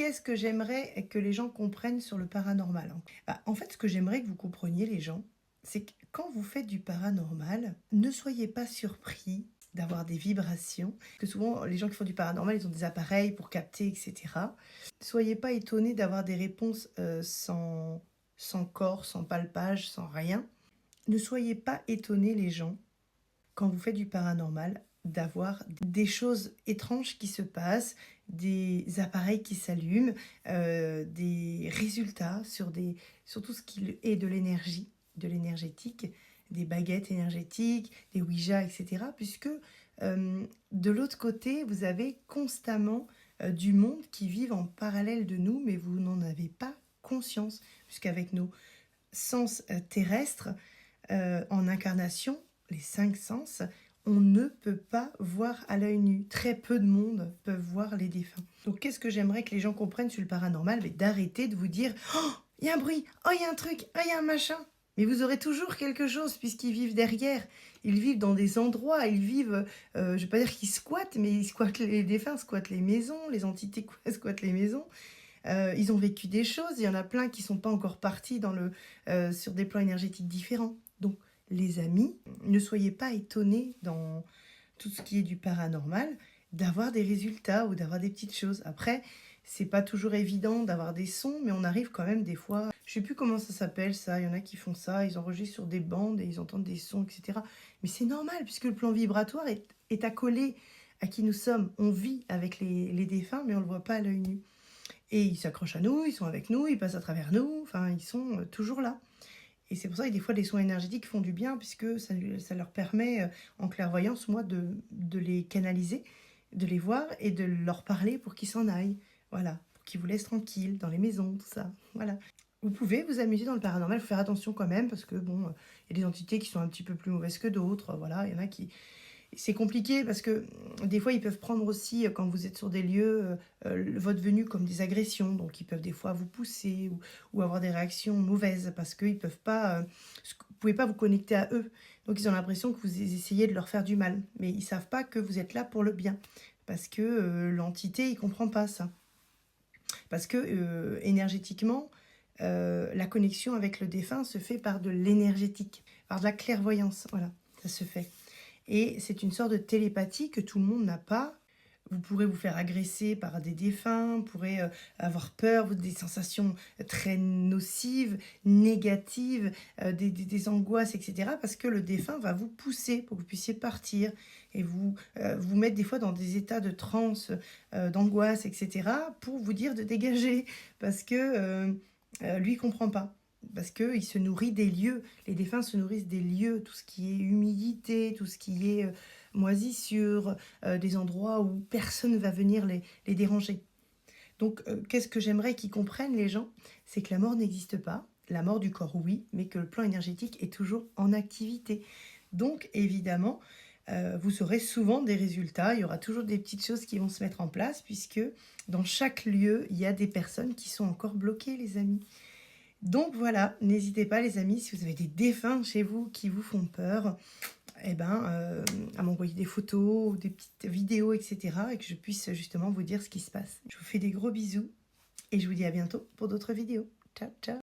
qu'est-ce que j'aimerais que les gens comprennent sur le paranormal, hein? En fait, ce que j'aimerais que vous compreniez les gens, c'est que quand vous faites du paranormal, ne soyez pas surpris d'avoir des vibrations, que souvent les gens qui font du paranormal, ils ont des appareils pour capter et cetera. Soyez pas étonnés d'avoir des réponses, sans corps, sans palpage, sans rien. Ne soyez pas étonnés les gens quand vous faites du paranormal, d'avoir des choses étranges qui se passent, des appareils qui s'allument, des résultats sur tout ce qui est de l'énergie, de l'énergétique, des baguettes énergétiques, des Ouija, etc. Puisque de l'autre côté, vous avez constamment du monde qui vit en parallèle de nous, mais vous n'en avez pas conscience, puisqu'avec nos sens terrestres, en incarnation, les 5 sens, on ne peut pas voir à l'œil nu. Très peu de monde peuvent voir les défunts. Donc qu'est-ce que j'aimerais que les gens comprennent sur le paranormal? Mais d'arrêter de vous dire «Oh, il y a un bruit, oh, il y a un truc, oh, il y a un machin». Mais vous aurez toujours quelque chose puisqu'ils vivent derrière. Ils vivent dans des endroits, ils vivent, je ne vais pas dire qu'ils squattent, mais ils squattent les défunts, squattent les maisons, les entités squattent les maisons. Ils ont vécu des choses, il y en a plein qui ne sont pas encore partis sur des plans énergétiques différents. Donc, les amis, ne soyez pas étonnés dans tout ce qui est du paranormal d'avoir des résultats ou d'avoir des petites choses. Après, c'est pas toujours évident d'avoir des sons, mais on arrive quand même des fois. Je sais plus comment ça s'appelle ça. Il y en a qui font ça, ils enregistrent sur des bandes et ils entendent des sons, etc. Mais c'est normal puisque le plan vibratoire est accolé à qui nous sommes. On vit avec les défunts, mais on le voit pas à l'œil nu. Et ils s'accrochent à nous, ils sont avec nous, ils passent à travers nous, enfin, ils sont toujours là. Et c'est pour ça que des fois, des soins énergétiques font du bien, puisque ça leur permet, en clairvoyance, moi, de les canaliser, de les voir et de leur parler pour qu'ils s'en aillent. Voilà, pour qu'ils vous laissent tranquilles, dans les maisons, tout ça. Voilà. Vous pouvez vous amuser dans le paranormal, il faut faire attention quand même, parce que bon, il y a des entités qui sont un petit peu plus mauvaises que d'autres. Voilà, il y en a qui, c'est compliqué parce que des fois, ils peuvent prendre aussi, quand vous êtes sur des lieux, votre venue comme des agressions. Donc, ils peuvent des fois vous pousser ou avoir des réactions mauvaises parce qu'ils peuvent pas, vous pouvez pas vous connecter à eux. Donc, ils ont l'impression que vous essayez de leur faire du mal. Mais ils savent pas que vous êtes là pour le bien. Parce que l'entité, il comprend pas ça. Parce que énergétiquement, la connexion avec le défunt se fait par de l'énergétique, par de la clairvoyance. Voilà, ça se fait. Et c'est une sorte de télépathie que tout le monde n'a pas. Vous pourrez vous faire agresser par des défunts, vous pourrez avoir peur, des sensations très nocives, négatives, des angoisses, etc. Parce que le défunt va vous pousser pour que vous puissiez partir et vous mettre des fois dans des états de transe, d'angoisse, etc. pour vous dire de dégager. Parce que lui, il ne comprend pas. Parce qu'il se nourrit des lieux. Les défunts se nourrissent des lieux, tout ce qui est humidité, tout ce qui est moisissure, des endroits où personne ne va venir les déranger. Donc, qu'est-ce que j'aimerais qu'ils comprennent, les gens? C'est que la mort n'existe pas. La mort du corps, oui, mais que le plan énergétique est toujours en activité. Donc, évidemment, vous aurez souvent des résultats. Il y aura toujours des petites choses qui vont se mettre en place, puisque dans chaque lieu, il y a des personnes qui sont encore bloquées, les amis. Donc voilà, n'hésitez pas les amis, si vous avez des défunts chez vous qui vous font peur, à m'envoyer des photos, ou des petites vidéos, etc. et que je puisse justement vous dire ce qui se passe. Je vous fais des gros bisous et je vous dis à bientôt pour d'autres vidéos. Ciao, ciao!